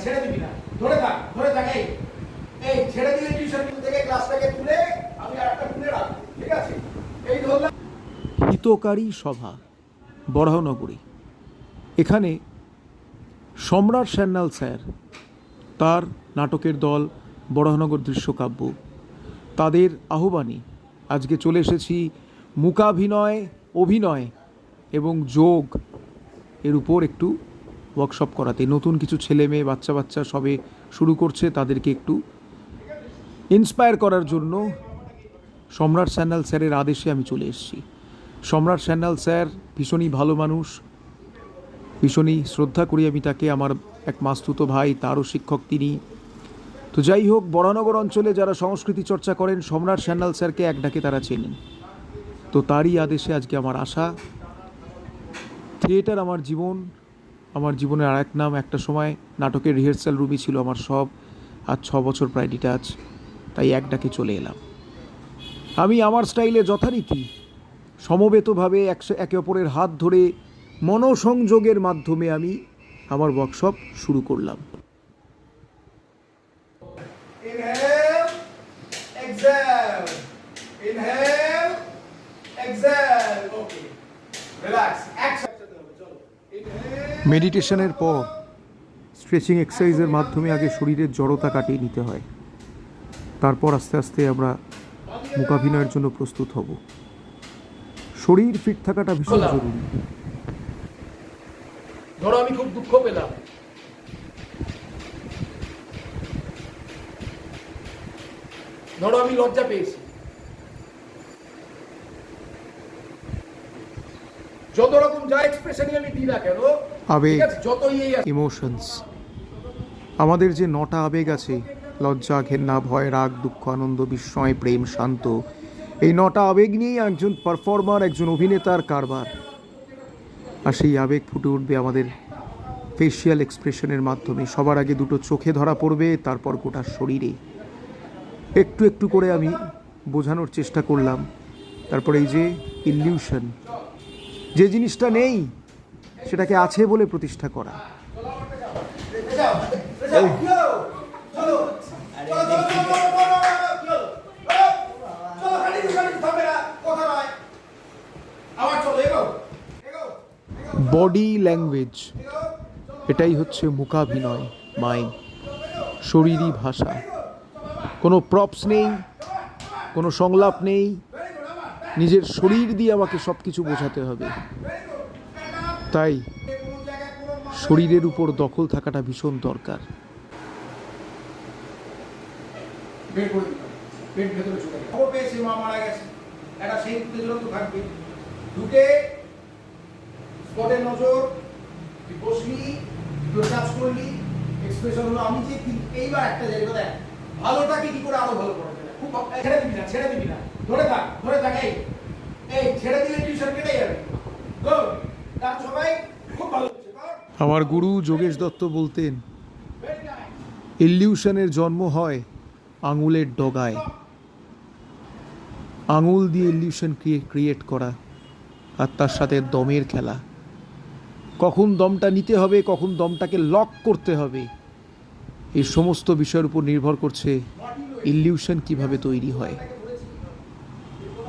ছেড়ে দিবি না, ধরে থাক, ধরে থাক। এই এই ছেড়ে দিলে টিউশন থেকে ক্লাসটাকে তুলে আমি আরেকটা খুলে রাখবো, ঠিক আছে? এই ধরলাম। হিতকারী সভা, বরাহনগরী। এখানে সম্রাট সান্যাল স্যার, তার নাটকের দল বরাহনগর দৃশ্যকাব্য, তাদের আহ্বানে আজকে চলে এসেছি মূকাভিনয়, অভিনয় এবং যোগ এর উপর একটু ওয়ার্কশপ করাতে। নতুন কিছু ছেলে মেয়ে, বাচ্চা বাচ্চা সবে শুরু করছে, তাদেরকে একটু ইন্সপায়ার করার জন্য সম্রাট সান্যাল স্যারের আদেশে আমি চলে এসেছি। সম্রাট সান্যাল স্যার ভীষণই ভালো মানুষ, ভীষণই শ্রদ্ধা করি আমি তাকে। আমার এক মাস্তুতো ভাই, তারও শিক্ষক তিনি। তো যাই হোক, বরাহনগর অঞ্চলে যারা সংস্কৃতি চর্চা করেন সম্রাট সান্যাল স্যারকে এক ডাকে তারা চেনেন। তো তারই আদেশে আজকে আমার আশা। থিয়েটার আমার জীবন, আমার জীবনের আর এক নাম। একটা সময় নাটকের রিহার্সাল রুমই ছিল আমার সব। আজ 6 বছর প্রায় ডিটাচ, তাই এক ডাকে চলে এলাম। আমি আমার স্টাইলে যথারীতি সমবেতভাবে একে অপরের হাত ধরে মনোসংযোগের মাধ্যমে আমি আমার ওয়ার্কশপ শুরু করলাম। Inhale, exhale. Inhale, exhale. Okay. Relax. Action. চলো। Inhale. মেডিটেশনের পর স্ট্রেচিং এক্সারসাইজের মাধ্যমে আগে শরীরের জড়তা কাটিয়ে নিতে হয়, তারপর আস্তে আস্তে আমরা মূকাভিনয়ের জন্য প্রস্তুত হব। শরীর ফিট থাকাটা ভীষণ জরুরি। ধরো আমি খুব দুঃখ পেলাম, ধরো আমি লজ্জা পেয়েছি, যত রকম যা এক্সপ্রেশনই আমি দিই না কেন, আবেগ, ঠিক আছে, যতই এই ইমোশনস, আমাদের যে 9টা আবেগ আছে, লজ্জা, ঘেন্না, ভয়, রাগ, দুঃখ, আনন্দ, বিস্ময়, প্রেম, শান্ত, এই 9টা আবেগ নিয়েই একজন পারফর্মার, একজন অভিনেতার কারবার। আর সেই আবেগ ফুটে উঠবে আমাদের ফেসিয়াল এক্সপ্রেশনের মাধ্যমে। সবার আগে দুটো চোখে ধরা পড়বে, তারপর গোটা শরীরে। একটু একটু করে আমি বোঝানোর চেষ্টা করলাম। তারপরে এই যে ইলিউশন, যে জিনিসটা নেই সেটাকে আছে বলে প্রতিষ্ঠা করা। বডি ল্যাঙ্গুয়েজ, এটাই হচ্ছে মূকাভিনয়, মাইম, শরীরী ভাষা। কোনো প্রপস নেই, কোনো সংলাপ নেই, নিজের শরীর দিয়ে আমাকে সব কিছু বোঝাতে হবে। তাই শরীরের উপর দখল থাকাটা ভীষণ দরকার। স্পটের নজর, তুই বসলি, তুই কাজ করলি, এক্সপ্রেশন হলো আমি যে এইবার একটা জায়গা দেখ ভালোটাকে কি করে আরো ভালো করা যায়। খুব ছেড়ে দিবি না, ছেড়ে দিবি না, ধরে থাক, ধরে থাক। এই এই ছেড়ে দিলে টিউশন কেটে যাবে। গুড, তার সবাই খুব ভালো হচ্ছে। আমার গুরু যোগেশ দত্ত বলতেন, ইলিউশনের জন্ম হয় আঙুলের ডগায়। আঙুল দিয়ে ইলিউশন ক্রিয়েট করা, আর তার সাথে দমের খেলা। কখন দমটা নিতে হবে, কখন দমটাকে লক করতে হবে, এই সমস্ত বিষয়ের উপর নির্ভর করছে ইলিউশন কিভাবে তৈরি হয়।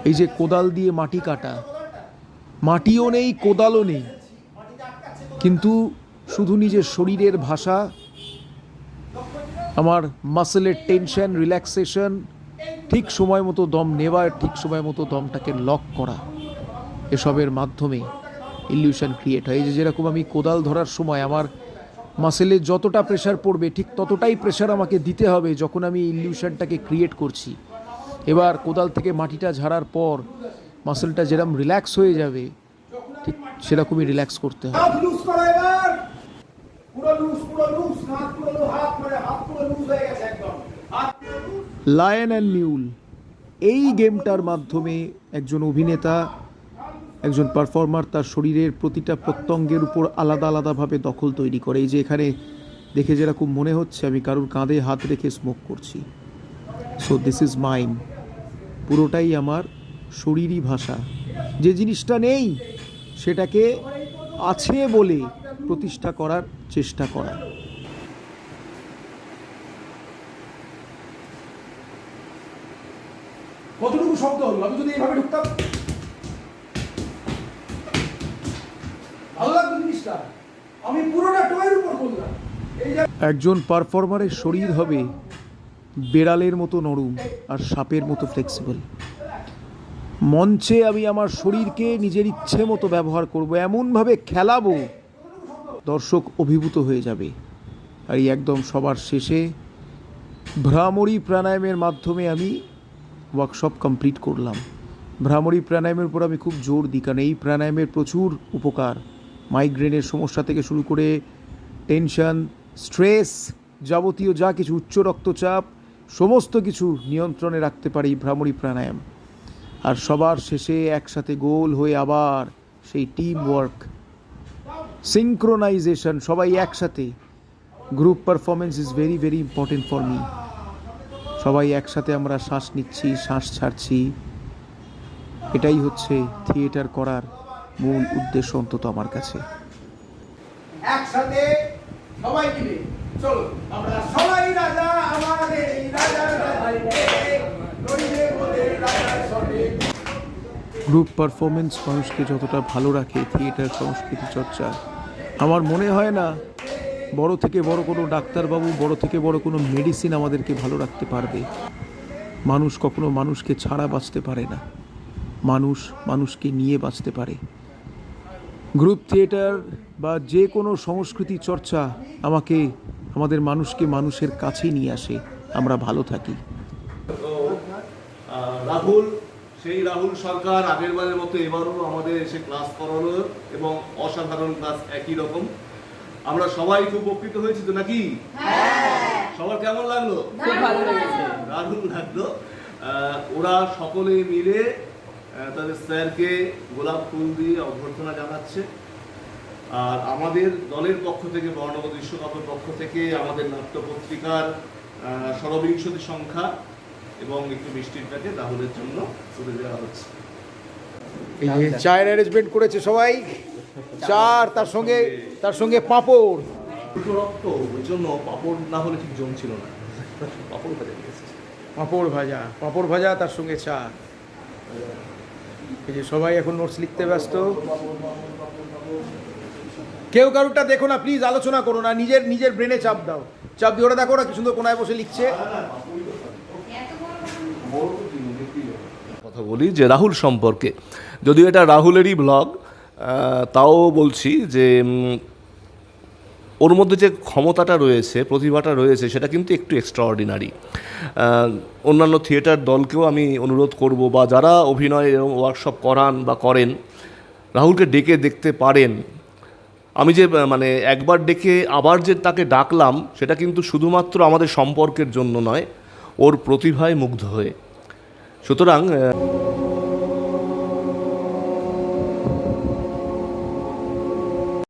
এই যে কোদাল দিয়ে মাটি কাটা, মাটিও নেই, কোদালও নেই, কিন্তু শুধু নিজের শরীরের ভাষা, আমার মাসেলের টেনশন, রিল্যাক্সেশন, ঠিক সময় মতো দম নেওয়া, ঠিক সময় মতো দমটাকে লক করা, এসবের মাধ্যমে ইলিউশন ক্রিয়েট হয়। এই যে যেরকম আমি কোদাল ধরার সময় আমার মাসেলে যতটা প্রেশার পড়বে ঠিক ততটাই প্রেশার আমাকে দিতে হবে যখন আমি ইলিউশনটাকে ক্রিয়েট করছি। এবার কোদাল থেকে মাটিটা ঝাড়ার পর মাসেলটা যেরকম রিল্যাক্স হয়ে যাবে, ঠিক সেরকমই রিল্যাক্স করতে হবে। লায়ন অ্যান্ড মিউল, এই গেমটার মাধ্যমে একজন অভিনেতা, একজন পারফর্মার তার শরীরের প্রতিটা প্রত্যঙ্গের উপর আলাদা আলাদাভাবে দখল তৈরি করে। এই যে এখানে দেখে যেরকম মনে হচ্ছে আমি কারোর কাঁধে হাত রেখে স্মোক করছি। সো দিস ইজ মাইম, পুরোটাই আমার শরীরী ভাষা। যে জিনিসটা নেই সেটাকে আছে বলে প্রতিষ্ঠা করার চেষ্টা করা। কতটুকু শব্দ হলো, আমি যদি এইভাবে ঢুকতাম ভালো লাগতো জিনিসটা। আমি পুরোটা টোয়ের উপর করলাম। এই যে একজন পারফর্মারের শরীর হবে বেড়ালের মতো নরম আর সাপের মতো ফ্লেক্সিবল। মঞ্চে আমি আমার শরীরকে নিজের ইচ্ছে মতো ব্যবহার করব, এমনভাবে খেলাবো দর্শক অভিভূত হয়ে যাবে। আর এই একদম সবার শেষে ভ্রামরী প্রাণায়ামের মাধ্যমে আমি ওয়ার্কশপ কমপ্লিট করলাম। ভ্রামরী প্রাণায়ামের উপর আমি খুব জোর দিই, কারণ এই প্রাণায়ামের প্রচুর উপকার। মাইগ্রেনের সমস্যা থেকে শুরু করে টেনশন, স্ট্রেস, যাবতীয় যা কিছু, উচ্চ রক্তচাপ, সমস্ত কিছু নিয়ন্ত্রণে রাখতে পারি ভ্রামরী প্রাণায়াম। আর সবার শেষে একসাথে গোল হয়ে আবার সেই টিম ওয়ার্ক, সিঙ্ক্রোনাইজেশন, সবাই একসাথে। Group performance is very very important for me. সবাই একসাথে আমরা শ্বাস নিচ্ছি, শ্বাস ছাড়ছি, এটাই হচ্ছে থিয়েটার করার মূল উদ্দেশ্য, অন্তত আমার কাছে। একসাথে সবাই মিলে চলো আমরা সবাই রাজা, আমাদের এই রাজার রাজাই কে, নইলে মোদের রাজার সনে। গ্রুপ পারফরমেন্স মানুষকে যতটা ভালো রাখে থিয়েটার সংস্কৃতি চর্চা, আমার মনে হয় না বড় থেকে বড় কোনো ডাক্তারবাবু, বড় থেকে বড় কোনো মেডিসিন আমাদেরকে ভালো রাখতে পারবে। মানুষ কখনো মানুষকে ছাড়া বাঁচতে পারে না, মানুষ মানুষকে নিয়ে বাঁচতে পারে। গ্রুপ থিয়েটার বা যে কোনো সংস্কৃতি চর্চা আমাকে, আমাদের মানুষকে মানুষের কাছেই নিয়ে আসে, আমরা ভালো থাকি। তো রাহুল, সেই রাহুল সরকার আগের বারের মতো এবারও আমাদের এসে ক্লাস করালো এবং অসাধারণ ক্লাস একই রকম। আমরা সবাই খুব উপকৃত হয়েছি তো নাকি? সবার কেমন লাগলো? খুব ভালো লেগেছে। দারুণ লাগলো। ওরা সকলে মিলে তাদের স্যারকে গোলাপ ফুল দিয়ে অভ্যর্থনা জানাচ্ছে। আর আমাদের দলের পক্ষ থেকে, বর্ণনগর দৃশ্যকাব্যের পক্ষ থেকে আমাদের নাট্য পত্রিকার ১৬ সংখ্যা এবং একটু মিষ্টির প্যাকেট রাহুলের জন্য তুলে দেওয়া হচ্ছে। এই যে চায়ের অ্যারেঞ্জমেন্ট করেছে সবাই, চা আর তার সঙ্গে পাঁপড়। দুটো রক্ত, ওই জন্য পাপড় না হলে ঠিক জমছিল না, পাপড় ভাজা নিয়ে এসেছে। পাঁপড় ভাজা তার সঙ্গে চা। এই যে সবাই এখন নোটস লিখতে ব্যস্ত। কেউ কারুরটা দেখো না প্লিজ, আলোচনা করো না, নিজের ব্রেনে চাপ দাও, চাপ দিয়ে ওরা দেখো না কি সুন্দর কোনায় বসে লিখছে। কথা বলি যে রাহুল সম্পর্কে, যদিও এটা রাহুলেরই ব্লগ, তাও বলছি যে ওর মধ্যে যে ক্ষমতাটা রয়েছে, প্রতিভাটা রয়েছে, সেটা কিন্তু একটু এক্সট্রাঅর্ডিনারি। অন্যান্য থিয়েটার দলকেও আমি অনুরোধ করব, বা যারা অভিনয় এবং ওয়ার্কশপ করান বা করেন, রাহুলকে ডেকে দেখতে পারেন। আমি যে মানে একবার ডেকে আবার যে তাকে ডাকলাম, সেটা কিন্তু শুধুমাত্র আমাদের সম্পর্কের জন্য নয়, ওর প্রতিভায় মুগ্ধ হয়ে। সুতরাং